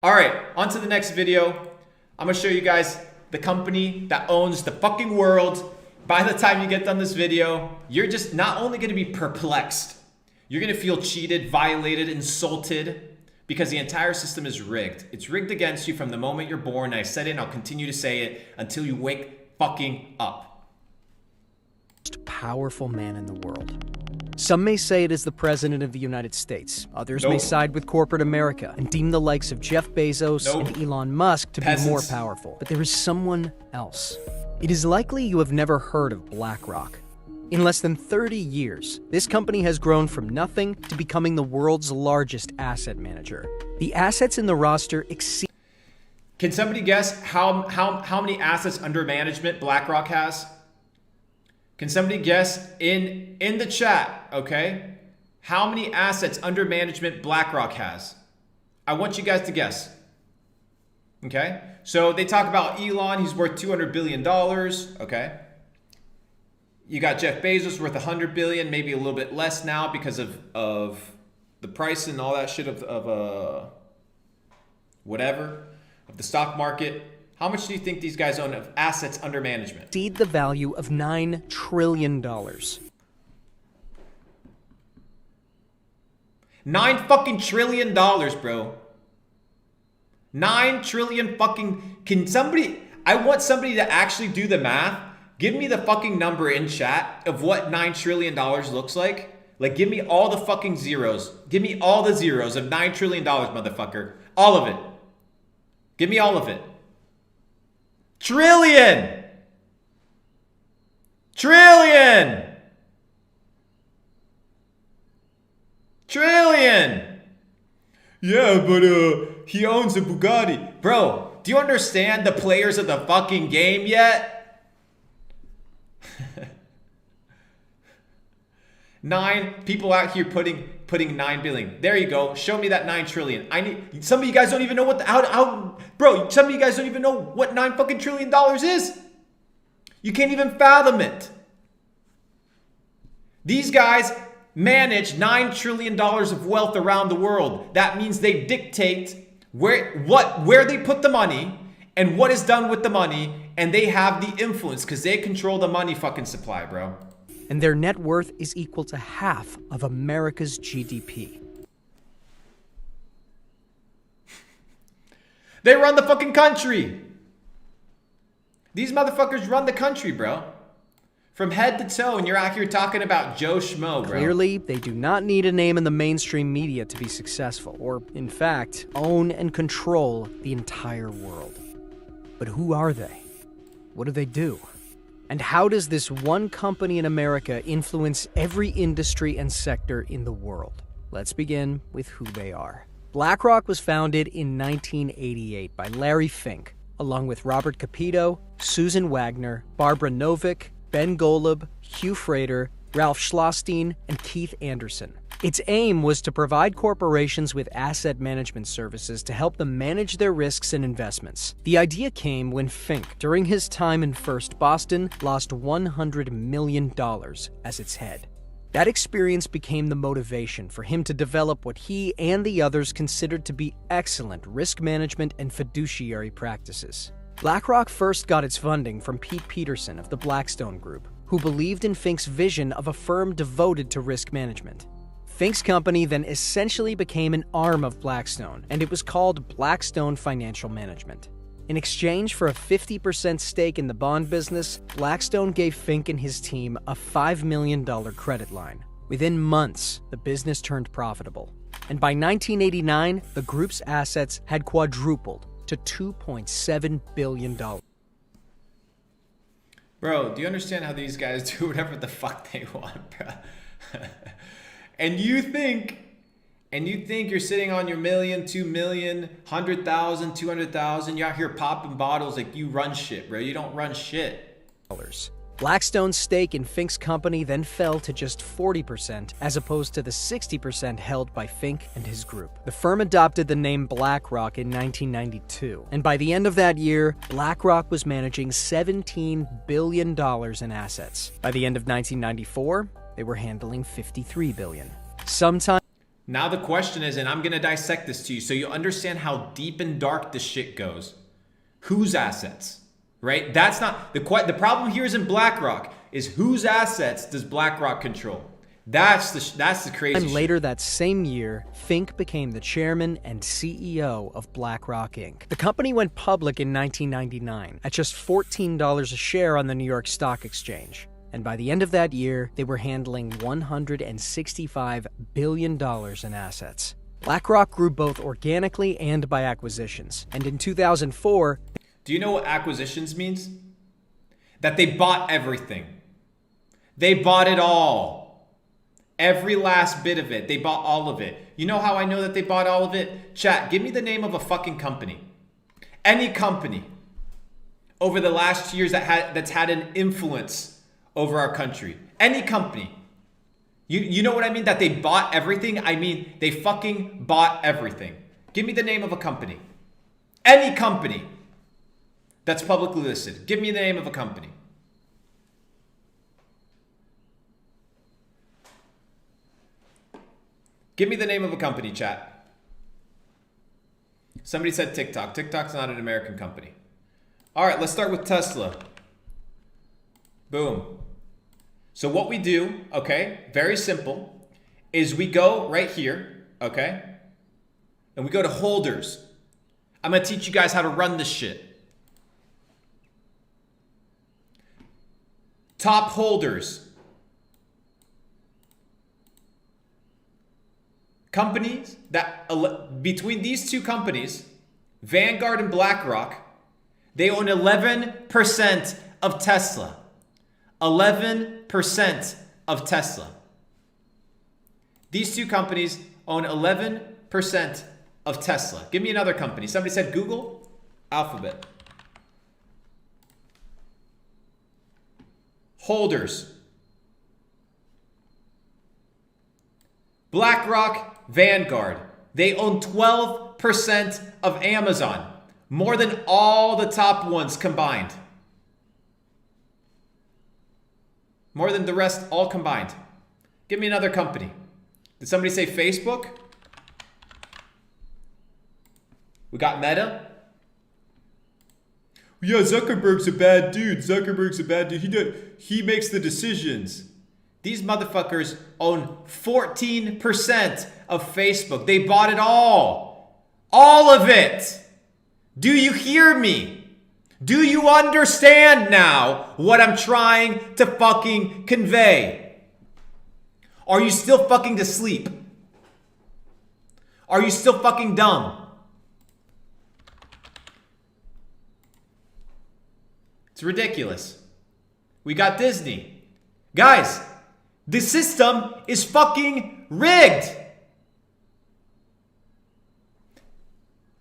All right, on to the next video. I'm gonna show you guys the company that owns the fucking world. By the time you get done this video, you're just not only gonna be perplexed, you're gonna feel cheated, violated, insulted, because the entire system is rigged. It's rigged against you from the moment you're born. I said it and I'll continue to say it until you wake fucking up. Most powerful man in the world. Some may say it is the President of the United States. Others may side with corporate America and deem the likes of Jeff Bezos and Elon Musk to be more powerful. But there is someone else. It is likely you have never heard of BlackRock. In less than 30 years, this company has grown from nothing to becoming the world's largest asset manager. The assets in the roster exceed... Can somebody guess how many assets under management BlackRock has? Can somebody guess in the chat, okay? How many assets under management BlackRock has? I want you guys to guess. Okay? So they talk about Elon, he's worth $200 billion, okay? You got Jeff Bezos worth $100 billion, maybe a little bit less now because of the price and all that shit of whatever, of the stock market. How much do you think these guys own of assets under management? Exceed the value of $9 trillion. $9 fucking trillion, bro. 9 trillion fucking... Can somebody... I want somebody to actually do the math. Give me the fucking number in chat of what $9 trillion looks like. Like, give me all the fucking zeros. Give me all the zeros of $9 trillion, motherfucker. All of it. Give me all of it. Trillion! Trillion! Trillion! Yeah, but he owns a Bugatti. Bro, do you understand the players of the fucking game yet? 9 people out here putting 9 billion. There you go. Show me that 9 trillion. I need some of you guys don't even know what bro, some of you guys don't even know what 9 fucking trillion dollars is. You can't even fathom it. These guys manage $9 trillion of wealth around the world. That means they dictate where they put the money and what is done with the money, and they have the influence because they control the money fucking supply, bro. And their net worth is equal to half of America's GDP. They run the fucking country. These motherfuckers run the country, bro. From head to toe, and you're out here talking about Joe Schmo, bro. Clearly, they do not need a name in the mainstream media to be successful, or, in fact, own and control the entire world. But who are they? What do they do? And how does this one company in America influence every industry and sector in the world? Let's begin with who they are. BlackRock was founded in 1988 by Larry Fink, along with Robert Capito, Susan Wagner, Barbara Novick, Ben Golub, Hugh Frater, Ralph Schlosstein, and Keith Anderson. Its aim was to provide corporations with asset management services to help them manage their risks and investments. The idea came when Fink, during his time in First Boston, lost $100 million as its head. That experience became the motivation for him to develop what he and the others considered to be excellent risk management and fiduciary practices. BlackRock first got its funding from Pete Peterson of the Blackstone Group, who believed in Fink's vision of a firm devoted to risk management. Fink's company then essentially became an arm of Blackstone, and it was called Blackstone Financial Management. In exchange for a 50% stake in the bond business, Blackstone gave Fink and his team a $5 million credit line. Within months, the business turned profitable, and by 1989, the group's assets had quadrupled to $2.7 billion. Bro, do you understand how these guys do whatever the fuck they want, bro? And you think you're sitting on your million, 2 million, 100,000, 200,000, you're out here popping bottles like you run shit, bro. You don't run shit. Blackstone's stake in Fink's company then fell to just 40%, as opposed to the 60% held by Fink and his group. The firm adopted the name BlackRock in 1992, and by the end of that year, BlackRock was managing $17 billion in assets. By the end of 1994, they were handling $53 billion. Sometime Now the question is, and I'm going to dissect this to you so you understand how deep and dark this shit goes. Whose assets, right? That's not, the problem here is in BlackRock is whose assets does BlackRock control? That's the crazy And shit. later that same year, Fink became the chairman and CEO of BlackRock Inc. The company went public in 1999 at just $14 a share on the New York Stock Exchange. And by the end of that year, they were handling $165 billion in assets. BlackRock grew both organically and by acquisitions. And in 2004, do you know what acquisitions means? That they bought everything. They bought it all. Every last bit of it. They bought all of it. You know how I know that they bought all of it? Chat, give me the name of a fucking company. Any company over the last 2 years that's had an influence over our country. Any company. You know what I mean? That they bought everything? I mean, they fucking bought everything. Give me the name of a company. Any company that's publicly listed. Give me the name of a company. Give me the name of a company, chat. Somebody said TikTok. TikTok's not an American company. All right, let's start with Tesla. Boom. So what we do, okay, very simple, is we go right here, okay, and we go to holders. I'm going to teach you guys how to run this shit. Top holders. Companies that, between these two companies, Vanguard and BlackRock, they own 11% of Tesla. 11% of Tesla. These two companies own 11% of Tesla. Give me another company. Somebody said Google, Alphabet. Holders. BlackRock, Vanguard. They own 12% of Amazon. More than all the top ones combined. More than the rest all combined. Give me another company. Did somebody say Facebook? We got Meta. Yeah, Zuckerberg's a bad dude. Zuckerberg's a bad dude. He makes the decisions. These motherfuckers own 14% of Facebook. They bought it all. All of it. Do you hear me? Do you understand now what I'm trying to fucking convey? Are you still fucking asleep? Are you still fucking dumb? It's ridiculous. We got Disney. Guys, the system is fucking rigged.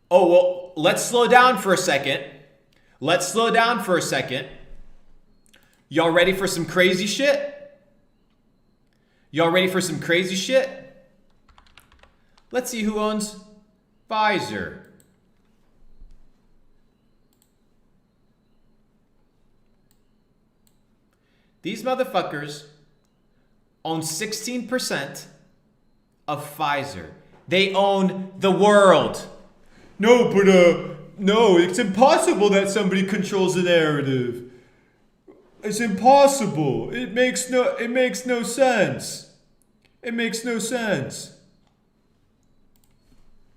Oh, well, let's slow down for a second. Let's slow down for a second. Y'all ready for some crazy shit? Y'all ready for some crazy shit? Let's see who owns Pfizer. These motherfuckers own 16% of Pfizer. They own the world. No, but no, it's impossible that somebody controls the narrative. It's impossible. It makes no sense. It makes no sense.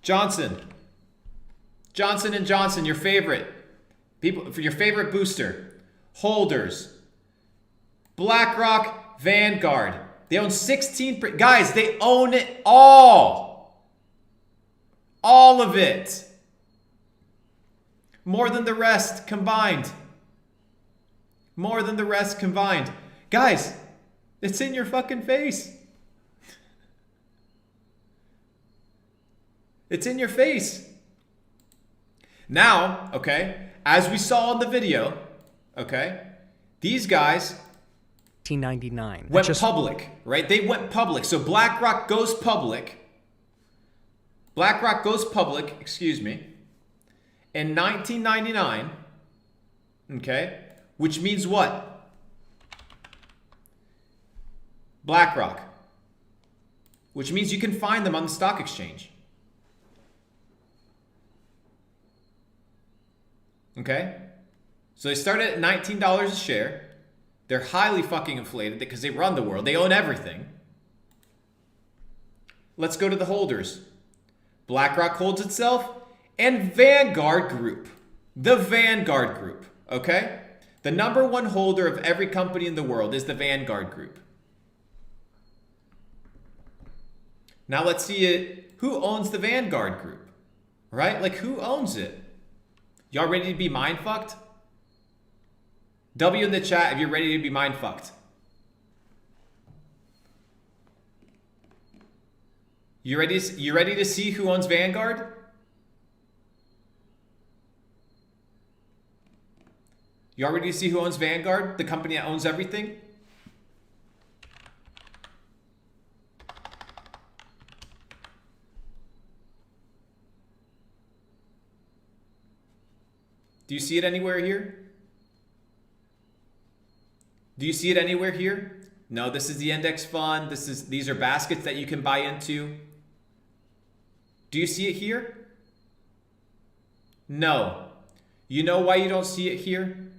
Johnson & Johnson, your favorite. People, for your favorite booster. Holders. BlackRock, Vanguard. They own 16%. Guys, they own it all. All of it. More than the rest combined. More than the rest combined. Guys, it's in your fucking face. It's in your face. Now, okay, as we saw in the video, okay, these guys 1999 went public, right? They went public. So BlackRock goes public. BlackRock goes public, excuse me, in 1999, okay, which means what? BlackRock. which means you can find them on the stock exchange. Okay? So they started at $19 a share. They're highly fucking inflated because they run the world. They own everything. Let's go to the holders. BlackRock holds itself, and Vanguard Group. The Vanguard Group, okay? The number one holder of every company in the world is the Vanguard Group. Now let's see it. Who owns the Vanguard Group? Right? Like, who owns it? Y'all ready to be mind fucked? W in the chat if you're ready to be mind fucked. You ready to see who owns Vanguard? Y'all ready to see who owns Vanguard? The company that owns everything? Do you see it anywhere here? Do you see it anywhere here? No, this is the index fund. These are baskets that you can buy into. Do you see it here? No. You know why you don't see it here?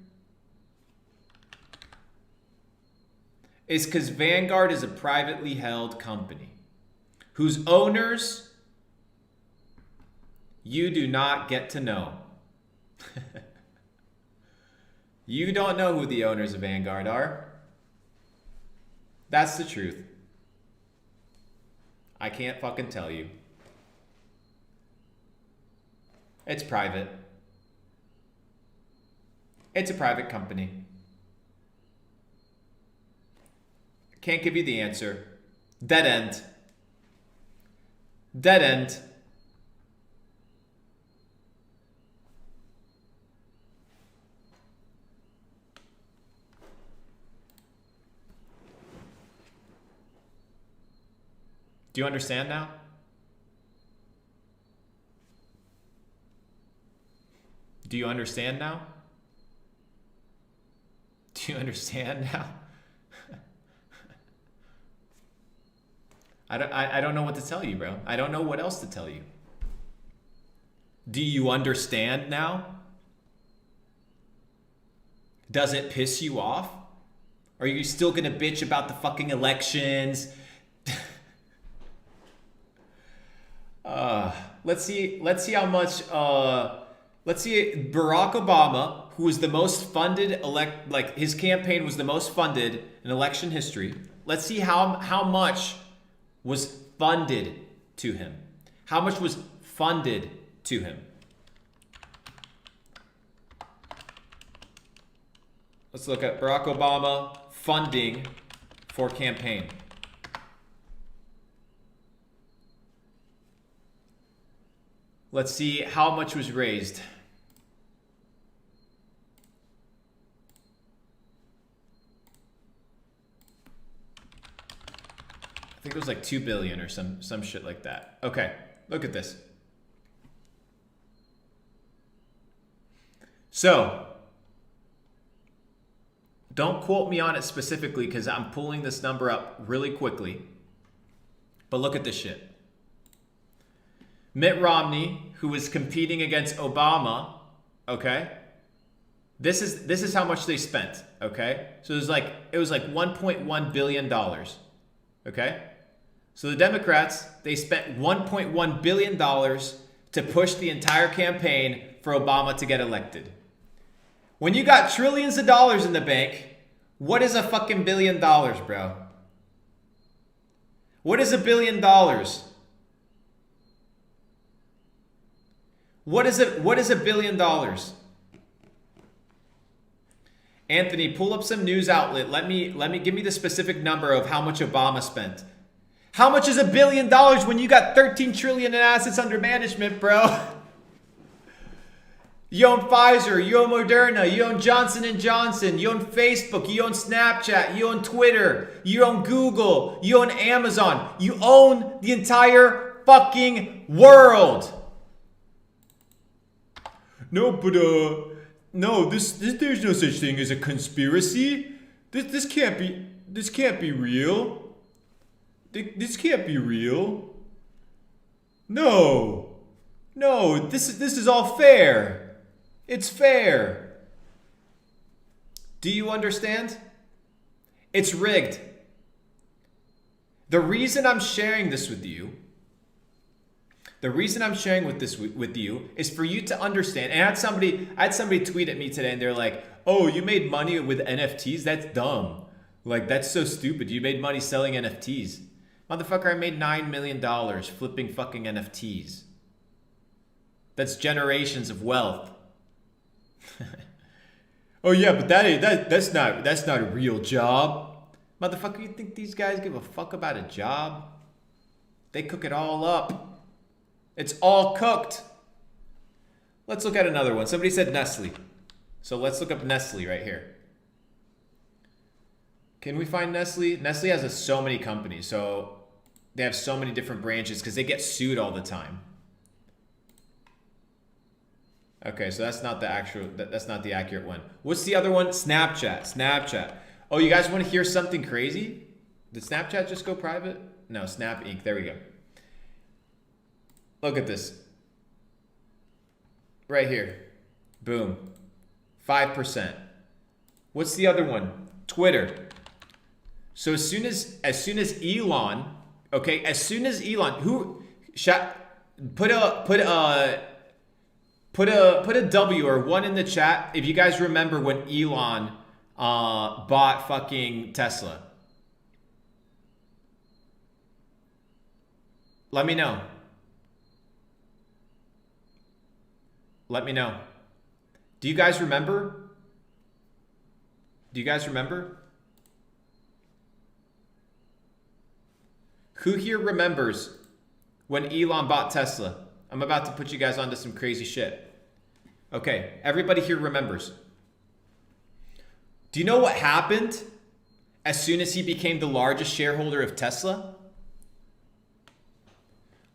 It's because Vanguard is a privately held company whose owners you do not get to know. You don't know who the owners of Vanguard are. That's the truth. I can't fucking tell you. It's private. It's a private company. Can't give you the answer. Dead end. Dead end. Do you understand now? Do you understand now? Do you understand now? I don't know what to tell you, bro. I don't know what else to tell you. Do you understand now? Does it piss you off? Are you still gonna bitch about the fucking elections? Let's see how much. Let's see Barack Obama, who was the most funded his campaign was the most funded in election history. Let's see how much was funded to him. How much was funded to him? Let's look at Barack Obama funding for campaign. Let's see how much was raised. I think it was like 2 billion or some shit like that. Okay, look at this. So, don't quote me on it specifically because I'm pulling this number up really quickly. But look at this shit. Mitt Romney, who was competing against Obama, okay? This is how much they spent, okay? So it was like $1.1 billion, okay? So the Democrats, they spent $1.1 billion to push the entire campaign for Obama to get elected. When you got trillions of dollars in the bank, what is a fucking $1 billion, bro? What is $1 billion? What is $1 billion? Anthony, pull up some news outlet. Give me the specific number of how much Obama spent. How much is $1 billion when you got 13 trillion in assets under management, bro? You own Pfizer, you own Moderna, you own Johnson & Johnson, you own Facebook, you own Snapchat, you own Twitter, you own Google, you own Amazon. You own the entire fucking world. No, but no, there's no such thing as a conspiracy. This can't be real. This can't be real. No, this is all fair. It's fair. Do you understand? It's rigged. The reason I'm sharing this with you, is for you to understand. And I had somebody tweet at me today, and they're like, "Oh, you made money with NFTs? That's dumb. Like, that's so stupid. You made money selling NFTs." Motherfucker, I made $9 million flipping fucking NFTs. That's generations of wealth. Oh yeah, but that's not a real job. Motherfucker, you think these guys give a fuck about a job? They cook it all up. It's all cooked. Let's look at another one. Somebody said Nestle. So let's look up Nestle right here. Can we find Nestle? Nestle has so many companies, so they have so many different branches because they get sued all the time. Okay, so that's not the accurate one. What's the other one? Snapchat. Oh, you guys want to hear something crazy? Did Snapchat just go private? No, Snap Inc. There we go. Look at this. Right here. Boom. 5%. What's the other one? Twitter. So as soon as Elon, okay, put a W or one in the chat if you guys remember when Elon bought fucking Tesla. Let me know. Do you guys remember? Who here remembers when Elon bought Tesla? I'm about to put you guys onto some crazy shit. Okay, everybody here remembers. Do you know what happened as soon as he became the largest shareholder of Tesla?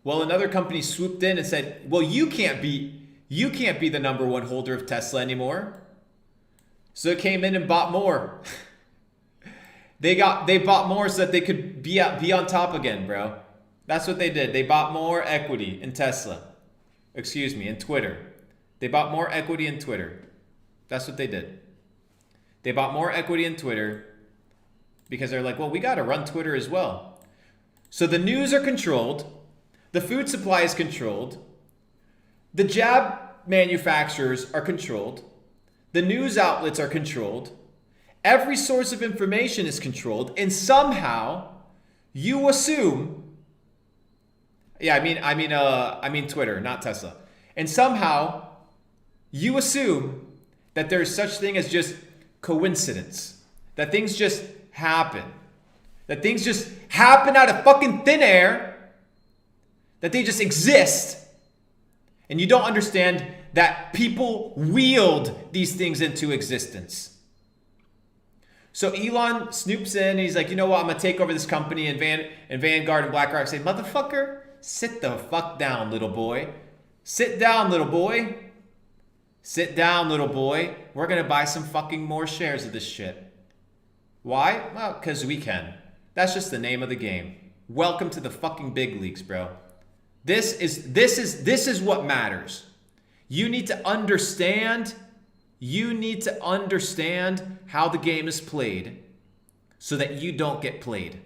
Well, another company swooped in and said, well, you can't be the number one holder of Tesla anymore. So it came in and bought more. They bought more so that they could be on top again, bro. That's what they did. They bought more equity in Tesla. In Twitter. They bought more equity in Twitter. That's what they did. They bought more equity in Twitter because they're like, well, we got to run Twitter as well. So the news are controlled. The food supply is controlled. The jab manufacturers are controlled. The news outlets are controlled. Every source of information is controlled. And somehow you assume, I mean Twitter, not Tesla. And somehow you assume that there's such thing as just coincidence. That things just happen. That things just happen out of fucking thin air. That they just exist. And you don't understand that people wield these things into existence. So Elon snoops in and he's like, you know what? I'm going to take over this company. And Vanguard and BlackRock say, motherfucker, sit the fuck down, little boy. Sit down, little boy. Sit down, little boy. We're going to buy some fucking more shares of this shit. Why? Well, because we can. That's just the name of the game. Welcome to the fucking big leagues, bro. This is what matters. You need to understand how the game is played so that you don't get played.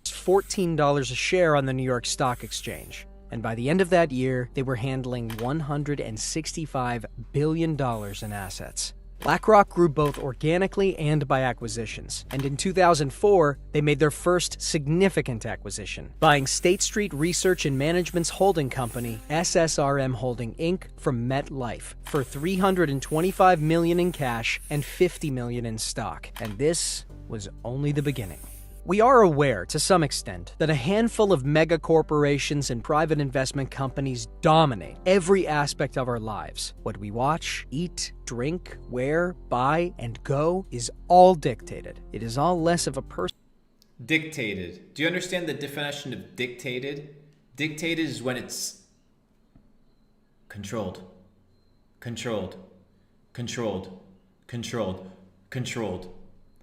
It's $14 a share on the New York Stock Exchange. And by the end of that year, they were handling $165 billion in assets. BlackRock grew both organically and by acquisitions. And in 2004, they made their first significant acquisition, buying State Street Research and Management's holding company, SSRM Holding Inc., from MetLife for $325 million in cash and $50 million in stock. And this was only the beginning. We are aware, to some extent, that a handful of mega corporations and private investment companies dominate every aspect of our lives. What we watch, eat, drink, wear, buy, and go is all dictated. It is all less of a person. Dictated. Do you understand the definition of dictated? Dictated is when it's controlled. Controlled. Controlled. Controlled. Controlled.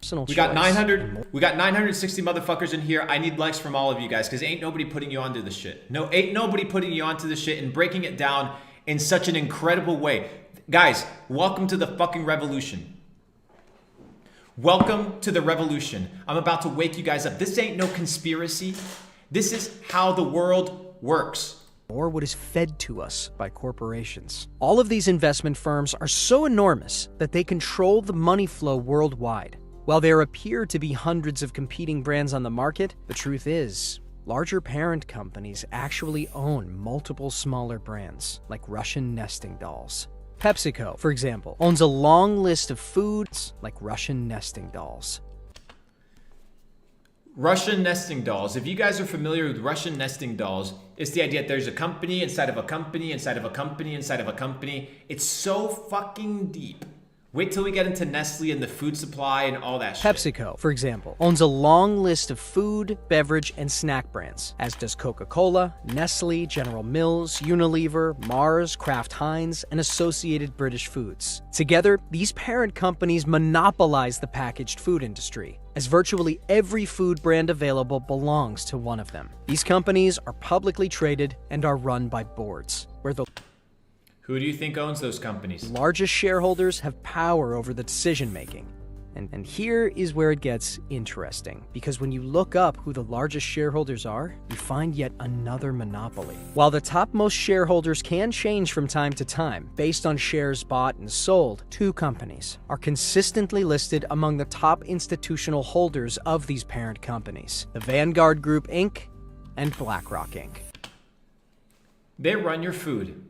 personal We got choice. 900. We got 960 motherfuckers in here. I need likes from all of you guys because ain't nobody putting you onto the shit. No, ain't nobody putting you onto the shit and breaking it down in such an incredible way. Guys, welcome to the fucking revolution. Welcome to the revolution. I'm about to wake you guys up. This ain't no conspiracy. This is how the world works. Or what is fed to us by corporations. All of these investment firms are so enormous that they control the money flow worldwide. While there appear to be hundreds of competing brands on the market, the truth is, larger parent companies actually own multiple smaller brands, like Russian nesting dolls. PepsiCo, for example, owns a long list of foods like Russian nesting dolls. Russian nesting dolls. If you guys are familiar with Russian nesting dolls, it's the idea that there's a company inside of a company inside of a company inside of a company. It's so fucking deep. Wait till we get into Nestle and the food supply and all that shit. PepsiCo, for example, owns a long list of food, beverage, and snack brands, as does Coca-Cola, Nestle, General Mills, Unilever, Mars, Kraft Heinz, and Associated British Foods. Together, these parent companies monopolize the packaged food industry, as virtually every food brand available belongs to one of them. These companies are publicly traded and are run by boards, where the Who do you think owns those companies? largest shareholders have power over the decision-making. And here is where it gets interesting, because when you look up who the largest shareholders are, you find yet another monopoly. While the topmost shareholders can change from time to time based on shares bought and sold, two companies are consistently listed among the top institutional holders of these parent companies: the Vanguard Group Inc. and BlackRock Inc. They run your food.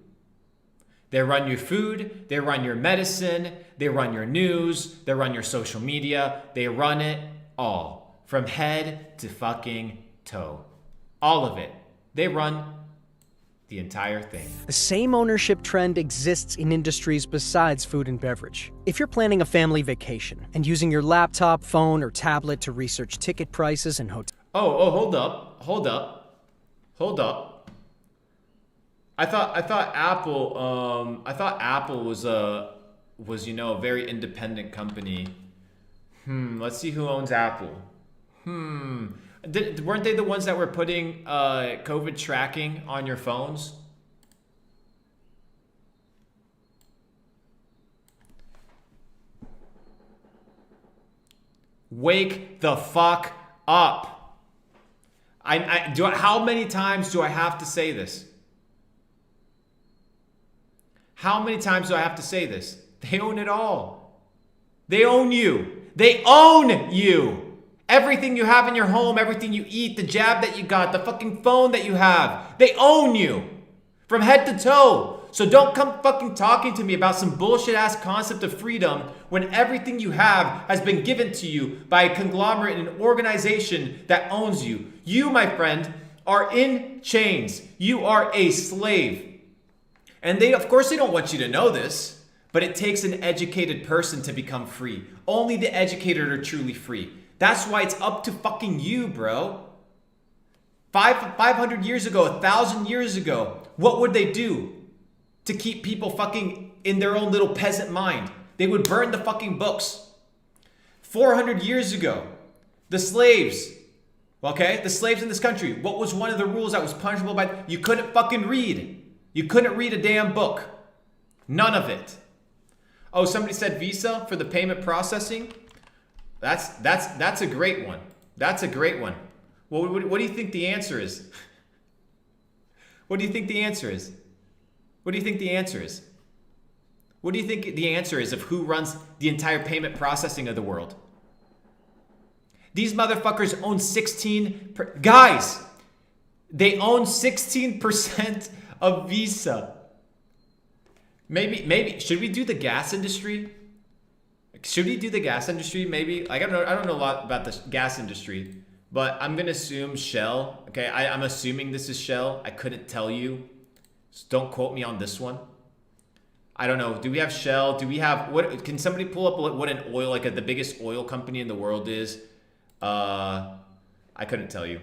They run your food, they run your medicine, they run your news, they run your social media, they run it all. From head to fucking toe. All of it. They run the entire thing. The same ownership trend exists in industries besides food and beverage. If you're planning a family vacation and using your laptop, phone, or tablet to research ticket prices and hotel... Hold up. I thought Apple was a very independent company. Let's see who owns Apple. Weren't they the ones that were putting COVID tracking on your phones? Wake the fuck up. How many times do I have to say this? How many times do I have to say this? They own it all. They own you. They own you. Everything you have in your home, everything you eat, the jab that you got, the fucking phone that you have, they own you from head to toe. So don't come fucking talking to me about some bullshit ass concept of freedom when everything you have has been given to you by a conglomerate and an organization that owns you. You, my friend, are in chains. You are a slave. And of course, they don't want you to know this, but it takes an educated person to become free. Only the educated are truly free. That's why it's up to fucking you, bro. 500 years ago, 1,000 years ago, what would they do to keep people fucking in their own little peasant mind? They would burn the fucking books. 400 years ago, the slaves, okay? The slaves in this country, what was one of the rules that was punishable by? You couldn't fucking read. You couldn't read a damn book. None of it. Oh, somebody said Visa for the payment processing. That's a great one. That's a great one. Well, what do you think the answer is? What do you think the answer is? What do you think the answer is? What do you think the answer is of who runs the entire payment processing of the world? These motherfuckers own 16%. Guys, they own 16% of Visa. Maybe should we do the gas industry? Should we do the gas industry? Maybe. Like I don't know a lot about the gas industry, but I'm gonna assume Shell. Okay, I'm assuming this is Shell. I couldn't tell you, so don't quote me on this one. I don't know. Do we have Shell? Do we have what? Can somebody pull up what an oil, like the biggest oil company in the world is? I couldn't tell you.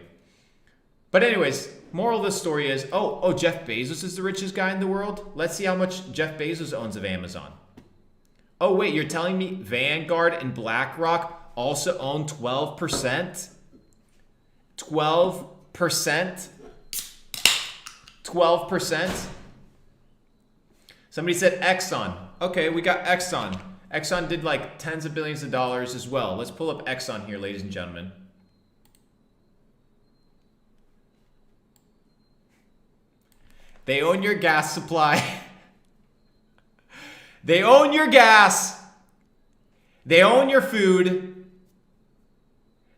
But anyways, moral of the story is, Jeff Bezos is the richest guy in the world? Let's see how much Jeff Bezos owns of Amazon. Oh, wait, you're telling me Vanguard and BlackRock also own 12%. 12%. 12%. Somebody said Exxon. Okay, we got Exxon. Exxon did like tens of billions of dollars as well. Let's pull up Exxon here, ladies and gentlemen. They own your gas supply. They own your gas. They own your food.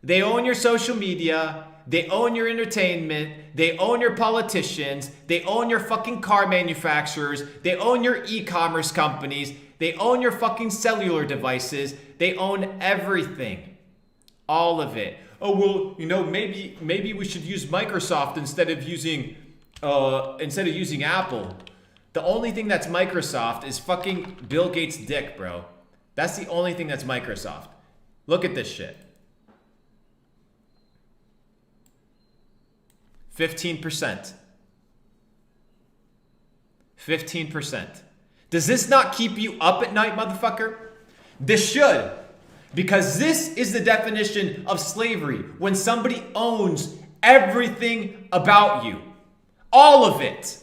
They own your social media. They own your entertainment. They own your politicians. They own your fucking car manufacturers. They own your e-commerce companies. They own your fucking cellular devices. They own everything. All of it. Oh, well, you know, maybe we should use Microsoft instead of using Apple. The only thing that's Microsoft is fucking Bill Gates' dick, bro. That's the only thing that's Microsoft. Look at this shit. 15%. 15%. Does this not keep you up at night, motherfucker? This should. Because this is the definition of slavery. When somebody owns everything about you. All of it.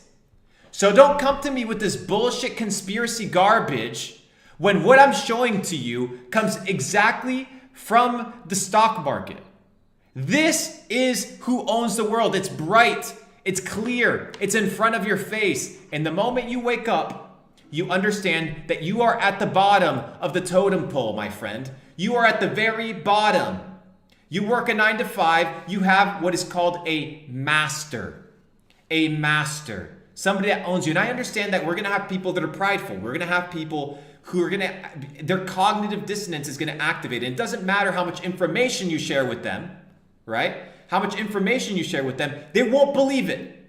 So don't come to me with this bullshit conspiracy garbage when what I'm showing to you comes exactly from the stock market. This is who owns the world. It's bright. It's clear. It's in front of your face. And the moment you wake up, you understand that you are at the bottom of the totem pole, my friend. You are at the very bottom. You work a 9 to 5. You have what is called a master. A master. Somebody that owns you. And I understand that we're going to have people that are prideful. We're going to have people who are going to, their cognitive dissonance is going to activate. And it doesn't matter how much information you share with them, right? How much information you share with them, they won't believe it.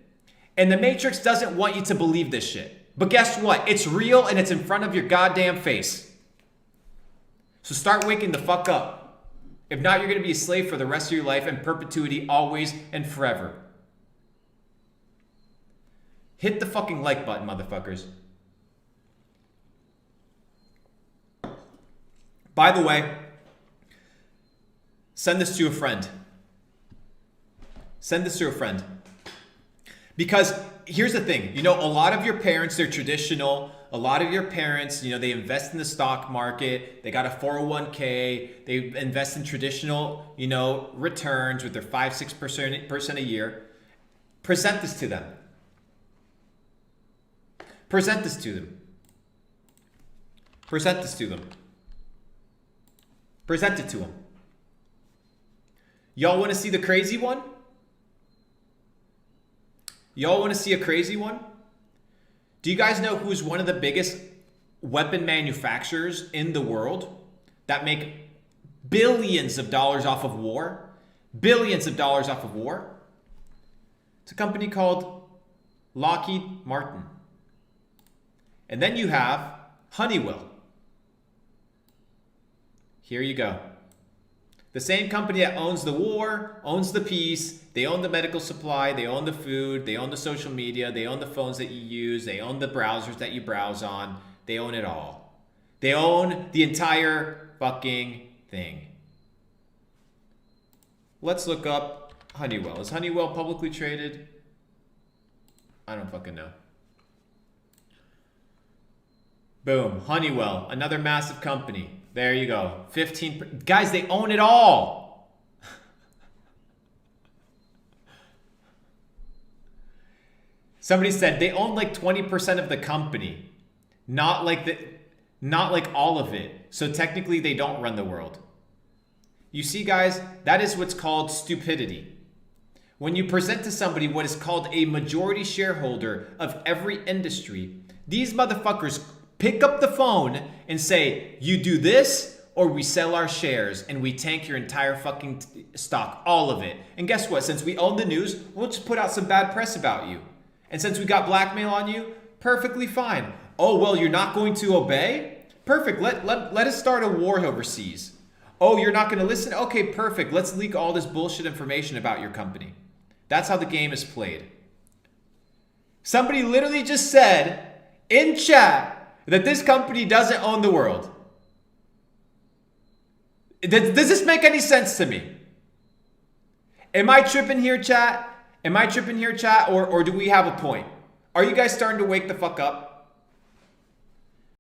And the Matrix doesn't want you to believe this shit. But guess what? It's real and it's in front of your goddamn face. So start waking the fuck up. If not, you're going to be a slave for the rest of your life in perpetuity, always and forever. Hit the fucking like button, motherfuckers. By the way, send this to a friend. Send this to a friend. Because here's the thing, you know, a lot of your parents, they're traditional. A lot of your parents, you know, they invest in the stock market. They got a 401k. They invest in traditional, you know, returns with their 5-6% a year. Present this to them. Present this to them. Present this to them. Present it to them. Y'all want to see the crazy one? Y'all want to see a crazy one? Do you guys know who's one of the biggest weapon manufacturers in the world that make billions of dollars off of war? Billions of dollars off of war? It's a company called Lockheed Martin. And then you have Honeywell. Here you go. The same company that owns the war, owns the peace, they own the medical supply, they own the food, they own the social media, they own the phones that you use, they own the browsers that you browse on, they own it all. They own the entire fucking thing. Let's look up Honeywell. Is Honeywell publicly traded? I don't fucking know. Boom, Honeywell, another massive company. There you go. 15, guys, they own it all. Somebody said they own like 20% of the company, not like all of it. So technically they don't run the world. You see, guys, that is what's called stupidity. When you present to somebody what is called a majority shareholder of every industry, these motherfuckers pick up the phone and say, you do this or we sell our shares and we tank your entire fucking stock, all of it. And guess what? Since we own the news, we'll just put out some bad press about you. And since we got blackmail on you, perfectly fine. Oh, well, you're not going to obey? Perfect. Let us start a war overseas. Oh, you're not going to listen? Okay, perfect. Let's leak all this bullshit information about your company. That's how the game is played. Somebody literally just said in chat that this company doesn't own the world. Does this make any sense to me? Am I tripping here, chat? Am I tripping here, chat? Or do we have a point? Are you guys starting to wake the fuck up?